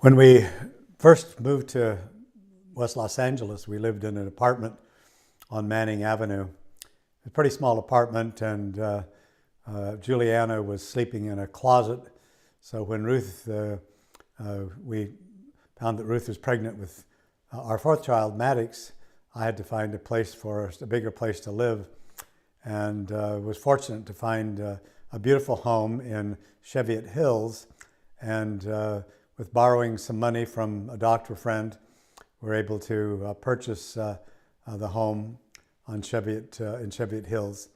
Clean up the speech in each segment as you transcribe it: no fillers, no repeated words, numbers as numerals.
When we first moved to West Los Angeles, we lived in an apartment on Manning Avenue. A pretty small apartment, and Juliana was sleeping in a closet. So when we found that Ruth was pregnant with our fourth child, Maddox, I had to find a place for us, a bigger place to live, and was fortunate to find a beautiful home in Cheviot Hills. And with borrowing some money from a doctor friend, we were able to purchase the home on in Cheviot Hills.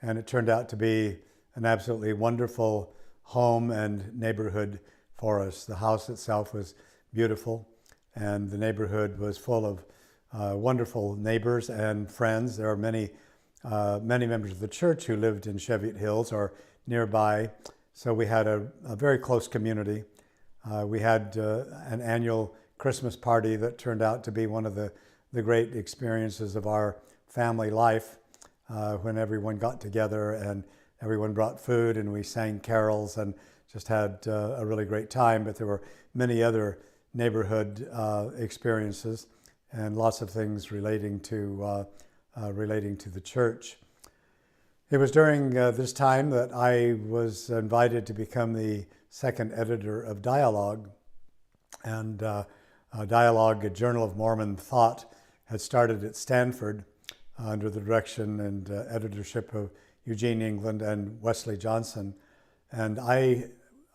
And it turned out to be an absolutely wonderful home and neighborhood for us. The house itself was beautiful, and the neighborhood was full of wonderful neighbors and friends. There are many members of the church who lived in Cheviot Hills or nearby, so we had a very close community. We had an annual Christmas party that turned out to be one of the great experiences of our family life, when everyone got together and everyone brought food and we sang carols and just had a really great time. But there were many other neighborhood experiences and lots of things relating to the church. It was during this time that I was invited to become the second editor of Dialogue. And Dialogue, a Journal of Mormon Thought, had started at Stanford under the direction and editorship of Eugene England and Wesley Johnson. And I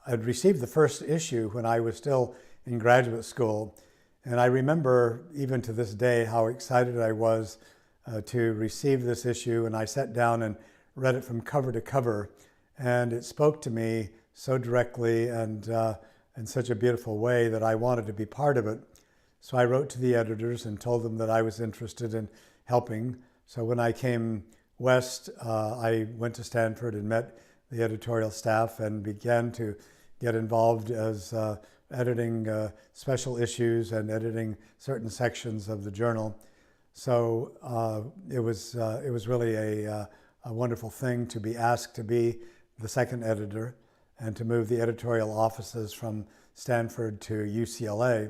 had received the first issue when I was still in graduate school. And I remember even to this day how excited I was to receive this issue. And I sat down and read it from cover to cover. And it spoke to me so directly and in such a beautiful way that I wanted to be part of it. So I wrote to the editors and told them that I was interested in helping. So when I came west, I went to Stanford and met the editorial staff and began to get involved as editing special issues and editing certain sections of the journal. So it was really a wonderful thing to be asked to be the second editor and to move the editorial offices from Stanford to UCLA.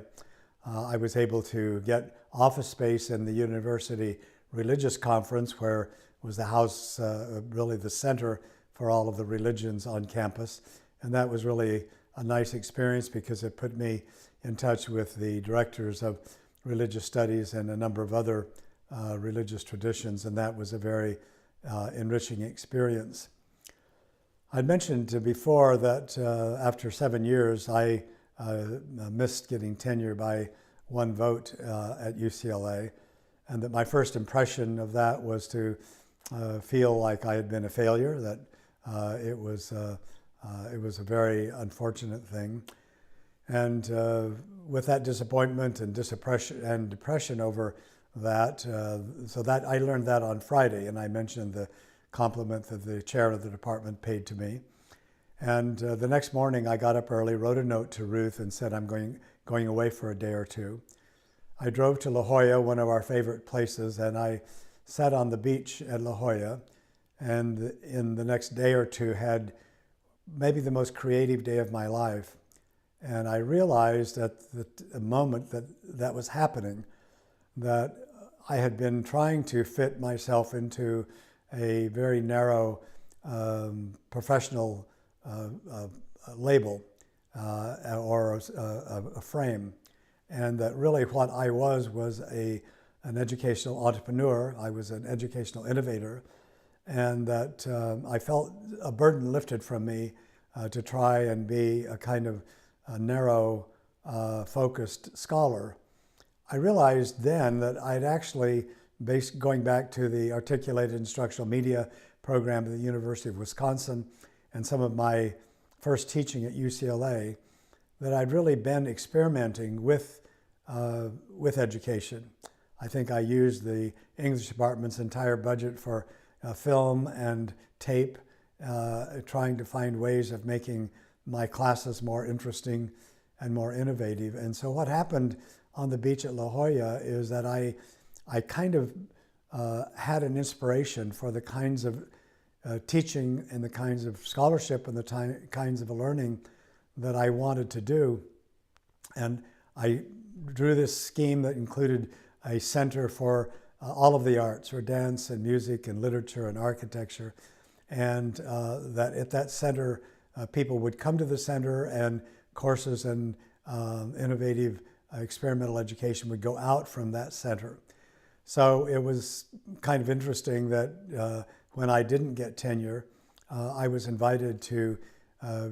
I was able to get office space in the university religious conference, where was the house, really the center for all of the religions on campus. And that was really a nice experience because it put me in touch with the directors of religious studies and a number of other religious traditions, and that was a very enriching experience. I'd mentioned before that after 7 years, I missed getting tenure by one vote at UCLA, and that my first impression of that was to feel like I had been a failure, that it was a very unfortunate thing. And with that disappointment and depression over that, so that I learned that on Friday, and I mentioned the compliment that the chair of the department paid to me. And the next morning I got up early, wrote a note to Ruth and said I'm going away for a day or two. I drove to La Jolla, one of our favorite places, and I sat on the beach at La Jolla, and in the next day or two had maybe the most creative day of my life. And I realized at the moment that was happening that I had been trying to fit myself into a very narrow professional label or a frame, and that really what I was an educational entrepreneur. I was an educational innovator, and that I felt a burden lifted from me to try and be a kind of a narrow focused scholar. I realized then that I'd actually, going back to the articulated instructional media program at the University of Wisconsin and some of my first teaching at UCLA, that I'd really been experimenting with education. I think I used the English department's entire budget for film and tape, trying to find ways of making my classes more interesting and more innovative. And so what happened on the beach at La Jolla is that I kind of had an inspiration for the kinds of teaching and the kinds of scholarship and the kinds of learning that I wanted to do. And I drew this scheme that included a center for all of the arts, for dance and music and literature and architecture. And that at that center, people would come to the center, and courses and innovative experimental education would go out from that center. So it was kind of interesting that when I didn't get tenure, I was invited to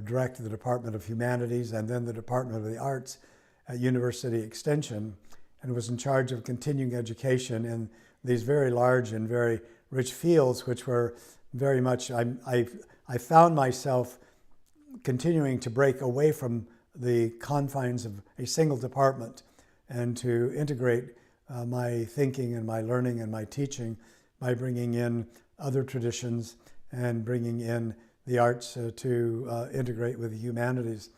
direct the Department of Humanities and then the Department of the Arts at University Extension, and was in charge of continuing education in these very large and very rich fields, which were very much, I found myself continuing to break away from the confines of a single department and to integrate my thinking and my learning and my teaching by bringing in other traditions and bringing in the arts to integrate with the humanities.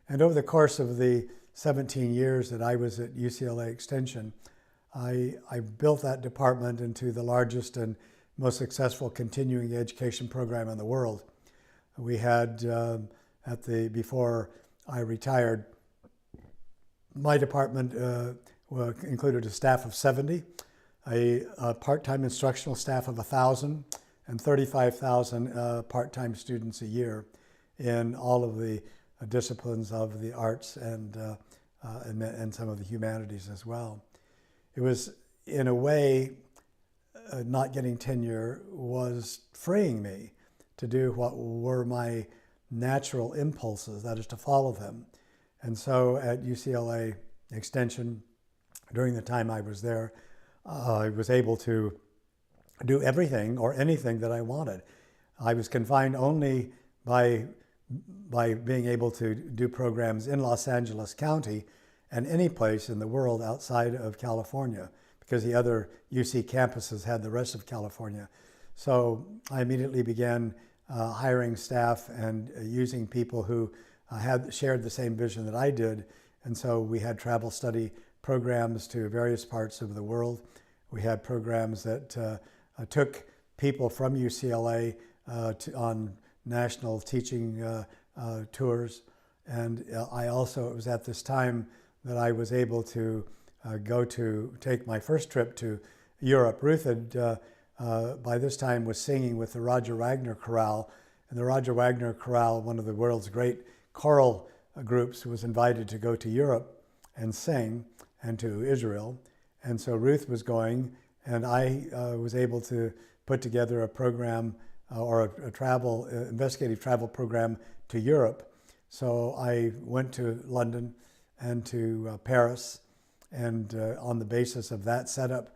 And over the course of the 17 years that I was at UCLA Extension, I built that department into the largest and most successful continuing education program in the world. We had, before I retired, my department included a staff of 70, a part-time instructional staff of 1,000, and 35,000 part-time students a year in all of the disciplines of the arts and some of the humanities as well. It was, in a way, not getting tenure was freeing me to do what were my natural impulses, that is to follow them. And so at UCLA Extension, during the time I was there, I was able to do everything or anything that I wanted. I was confined only by being able to do programs in Los Angeles County and any place in the world outside of California, because the other UC campuses had the rest of California. So I immediately began hiring staff and using people who had shared the same vision that I did. And so we had travel study programs to various parts of the world. We had programs that took people from UCLA on national teaching tours. And it was at this time that I was able to take my first trip to Europe. Ruth had, by this time, was singing with the Roger Wagner Chorale. And the Roger Wagner Chorale, one of the world's great choral groups, was invited to go to Europe and sing, and to Israel. And so Ruth was going, and I was able to put together a program or a investigative travel program to Europe. So I went to London and to Paris, and on the basis of that set up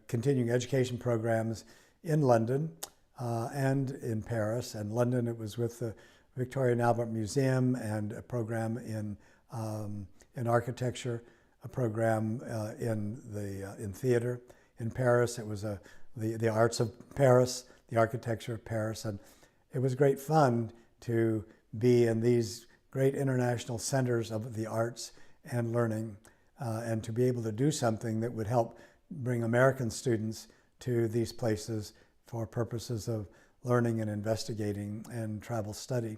continuing education programs in London and in Paris. And London, it was with the Victoria and Albert Museum, and a program in architecture, a program in theater. In Paris, it was the arts of Paris, the architecture of Paris, and it was great fun to be in these great international centers of the arts and learning, and to be able to do something that would help bring American students to these places for purposes of learning and investigating and travel study.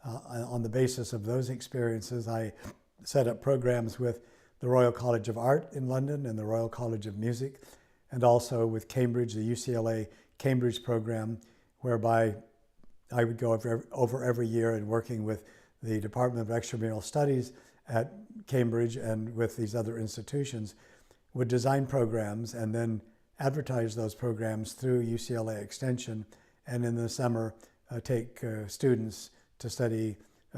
On the basis of those experiences, I set up programs with the Royal College of Art in London and the Royal College of Music, and also with Cambridge, the UCLA Cambridge program, whereby I would go over every year and working with the Department of Extramural Studies at Cambridge and with these other institutions, would design programs and then advertise those programs through UCLA Extension, and in the summer take students to study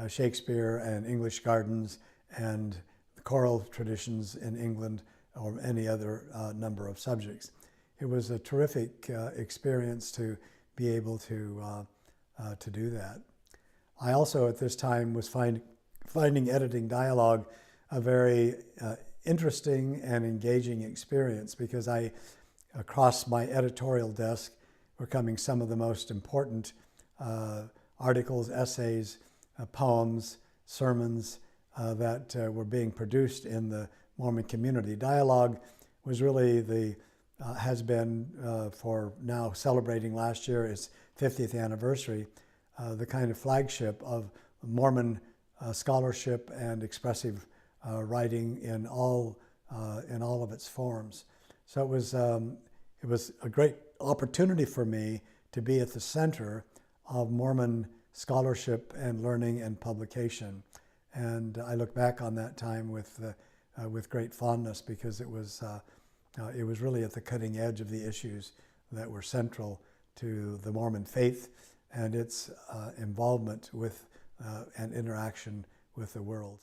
Shakespeare and English gardens and the choral traditions in England, or any other number of subjects. It was a terrific experience to be able to do that. I also at this time was finding editing dialogue a very interesting and engaging experience, because across my editorial desk were coming some of the most important articles, essays, poems, sermons that were being produced in the Mormon community. Dialogue was really has been for now, celebrating last year its 50th anniversary, the kind of flagship of Mormon scholarship and expressive writing in all of its forms. So it was a great opportunity for me to be at the center of Mormon scholarship and learning and publication. And I look back on that time with great fondness, because it was really at the cutting edge of the issues that were central to the Mormon faith and its involvement with and interaction with the world.